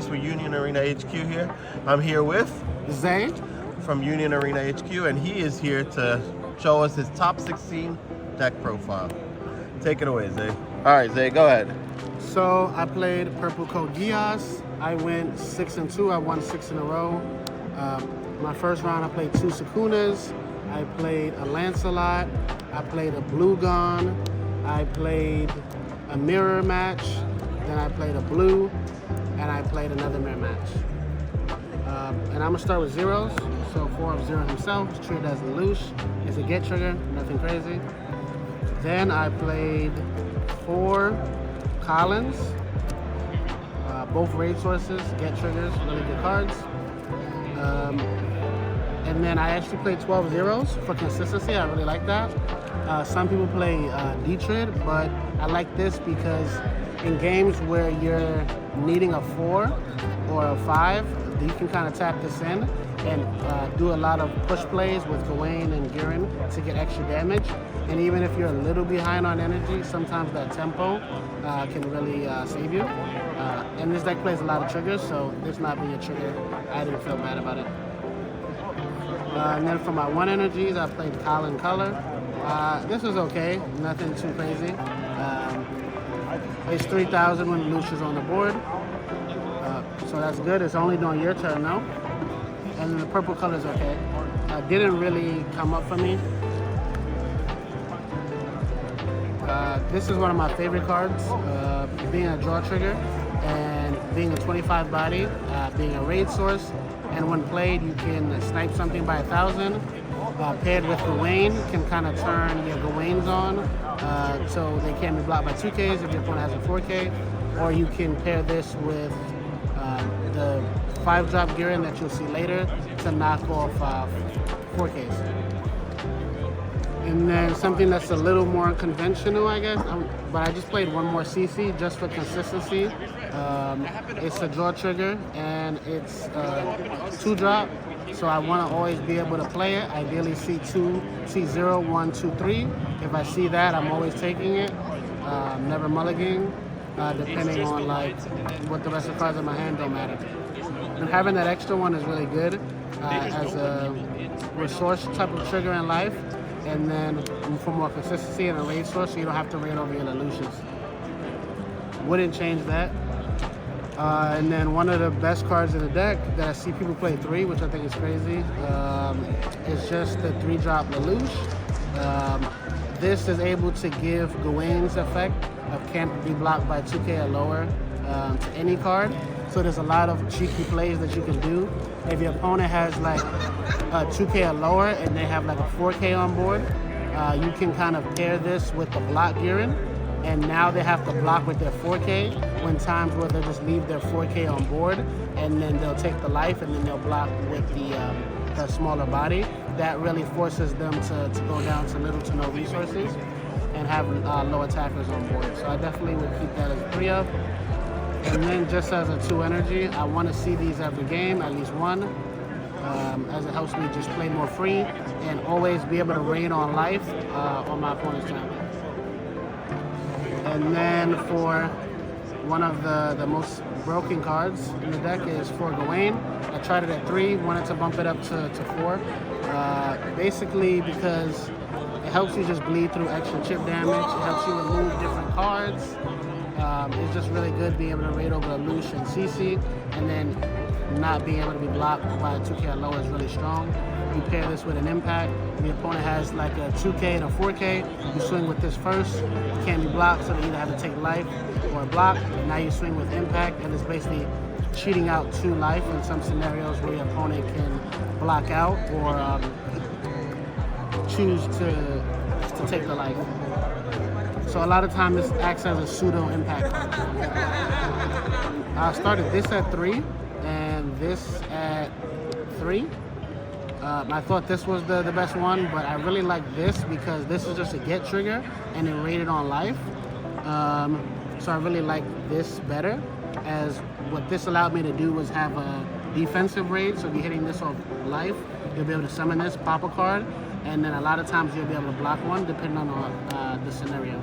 For Union Arena HQ here. I'm here with Zay from Union Arena HQ, and he is here to show us his top 16 deck profile. Take it away, Zay. All right, Zay, go ahead. So I played Purple Coat Geass. I went 6-2. I won 6 in a row. My first round I played 2 Sukunas. I played a Lancelot. I played a Blue Gun. I played a mirror match. Then I played a blue. And I played another mirror match. And I'm gonna start with zeros. So 4 of 0 himself, is treated as Lelouch. It's a get trigger, nothing crazy. Then I played 4 Kallens. Both raid sources, get triggers, really good cards. And then I actually played 12 zeros for consistency. I really like that. Some people play D-Trid, but I like this because in games where you're needing a 4 or a 5, you can kind of tap this in and do a lot of push plays with Gawain and Garen to get extra damage. And even if you're a little behind on energy, sometimes that tempo can really save you. And this deck plays a lot of triggers, so this not being a trigger, I didn't feel bad about it. And then for my 1 energies, I played Kallen Color. This was okay, nothing too crazy. It's 3,000 when Lelouch is on the board. So that's good. It's only during your turn now. And then the purple color is okay. Didn't really come up for me. This is one of my favorite cards. Being a draw trigger and being a 25 body, being a raid source. And when played, you can snipe something by 1,000. Paired with Gawain, can kind of turn your Gawains on. So they can be blocked by 2Ks if your opponent has a 4K. Or you can pair this with the 5-drop Garen that you'll see later to knock off 4Ks. And then something that's a little more conventional, I guess, but I just played 1 more CC just for consistency. It's a draw trigger and it's 2-drop, so I want to always be able to play it. Ideally see 0, 1, 2, 3. If I see that, I'm always taking it. Never mulliganing, depending on like what the rest of the cards in my hand don't matter. And having that extra one is really good as a resource type of trigger in life. And then for more consistency and a raid source, so you don't have to raid over your Lelouches. Wouldn't change that. And then one of the best cards in the deck that I see people play 3, which I think is crazy, is just the 3-drop Lelouch. This is able to give Gawain's effect of can't be blocked by 2K or lower to any card. So there's a lot of cheeky plays that you can do. If your opponent has like a 2K or lower and they have like a 4K on board, you can kind of pair this with the block Garen, and now they have to block with their 4K when times where they'll just leave their 4K on board and then they'll take the life and then they'll block with the smaller body. That really forces them to go down to little to no resources and have low attackers on board. So I definitely would keep that as 3 of. And then just as a 2 energy, I want to see these every game, at least 1, as it helps me just play more free and always be able to rain on life on my opponent's turn. And then for one of the most broken cards in the deck is for Gawain. I tried it at 3, wanted to bump it up to 4. Basically because it helps you just bleed through extra chip damage, it helps you remove different cards. It's just really good being able to raid over Lelouch and CC, and then not being able to be blocked by a 2K or lower is really strong. You pair this with an impact. If the opponent has like a 2K and a 4K, you swing with this first. You can't be blocked, so they either have to take life or a block. Now you swing with impact, and it's basically cheating out 2 life in some scenarios where your opponent can block out or choose to take the life. So a lot of times this acts as a pseudo impact. I started this at 3 and this at 3. I thought this was the best one, but I really like this because this is just a get trigger and it rated on life. So I really like this better, as what this allowed me to do was have a defensive raid. So if you're hitting this off life, you'll be able to summon this, pop a card, and then a lot of times you'll be able to block one depending on the scenario.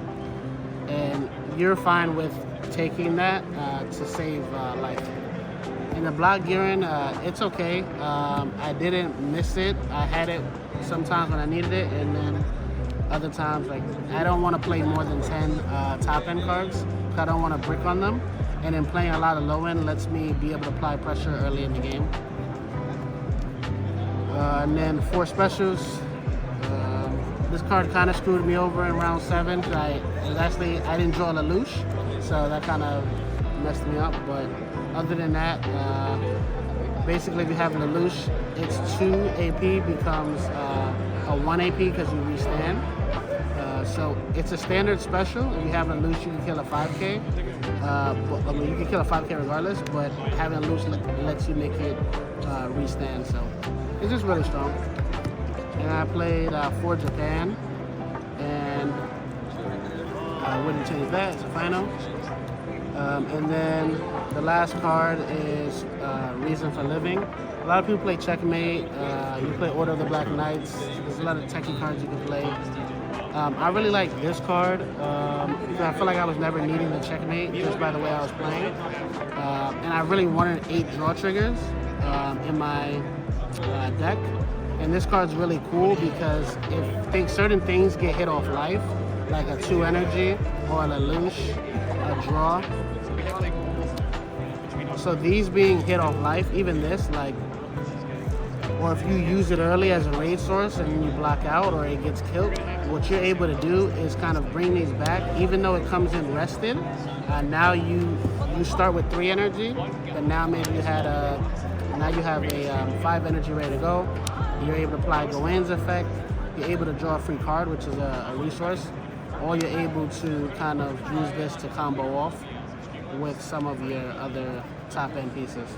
And you're fine with taking that to save life. In the block gearing, it's okay. I didn't miss it. I had it sometimes when I needed it, and then other times, like, I don't want to play more than 10 top end cards. I don't want to brick on them. And then playing a lot of low end lets me be able to apply pressure early in the game. And then 4 specials. This card kind of screwed me over in round 7 because I didn't draw Lelouch, so that kind of messed me up. But other than that, basically if you have Lelouch, it's 2 AP becomes a 1 AP because you restand. So it's a standard special. If you have Lelouch, you can kill a 5K. You can kill a 5K regardless, but having Lelouch lets you make it restand. So it's just really strong. And I played for Japan, and I wouldn't change that. It's a final. And then the last card is Reason for Living. A lot of people play Checkmate. You play Order of the Black Knights. There's a lot of techie cards you can play. I really like this card because I feel like I was never needing the Checkmate just by the way I was playing. And I really wanted 8 draw triggers in my deck. And this card's really cool because if certain things get hit off life, like a 2 energy or a Lelouch, a draw. So these being hit off life, even this, like, or if you use it early as a raid source and then you block out or it gets killed, what you're able to do is kind of bring these back, even though it comes in rested. Now you start with 3 energy, but now maybe you have a 5 energy ready to go. You're able to apply Gawain's effect. You're able to draw a free card, which is a resource. Or you're able to kind of use this to combo off with some of your other top end pieces.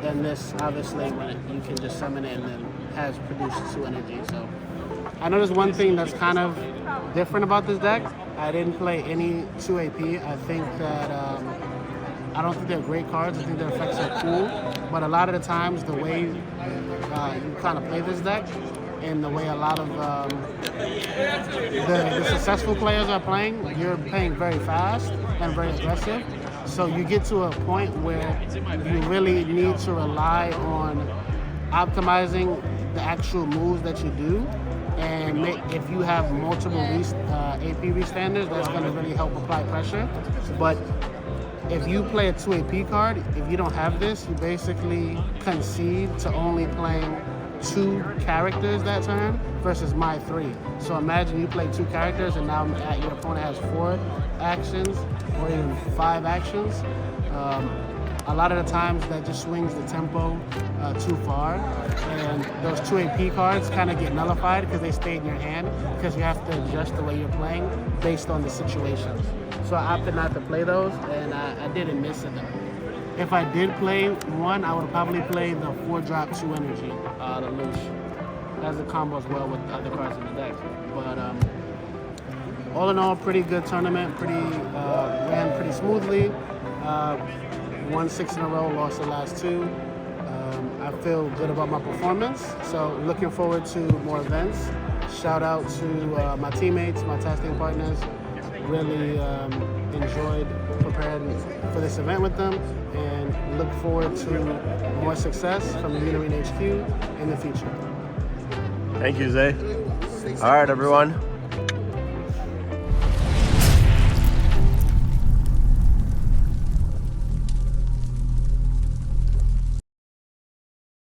And this, obviously, you can just summon it and then has produced 2 energy. So I know there's one thing that's kind of different about this deck. I didn't play any 2 AP. I think that I don't think they're great cards. I think their effects are cool. But a lot of the times, the way you kind of play this deck and the way a lot of the successful players are playing, you're playing very fast and very aggressive. So you get to a point where you really need to rely on optimizing the actual moves that you do. And if you have multiple AP restanders, that's going to really help apply pressure. But if you play a 2 AP card, if you don't have this, you basically concede to only playing 2 characters that turn versus my 3. So imagine you play 2 characters and now your opponent has 4 actions or even 5 actions. A lot of the times that just swings the tempo too far, and those 2 AP cards kind of get nullified because they stay in your hand because you have to adjust the way you're playing based on the situations. So I opted not to play those, and I didn't miss it though. If I did play one, I would probably play the 4-drop 2 energy, the Lelouch. That's a combo as well with other cards in the deck. But all in all, pretty good tournament. Ran pretty smoothly. Won 6 in a row, lost the last 2. I feel good about my performance. So looking forward to more events. Shout out to my teammates, my testing partners. Really enjoyed preparing for this event with them, and look forward to more success from the Arena HQ in the future. Thank you, Zay. All right, everyone.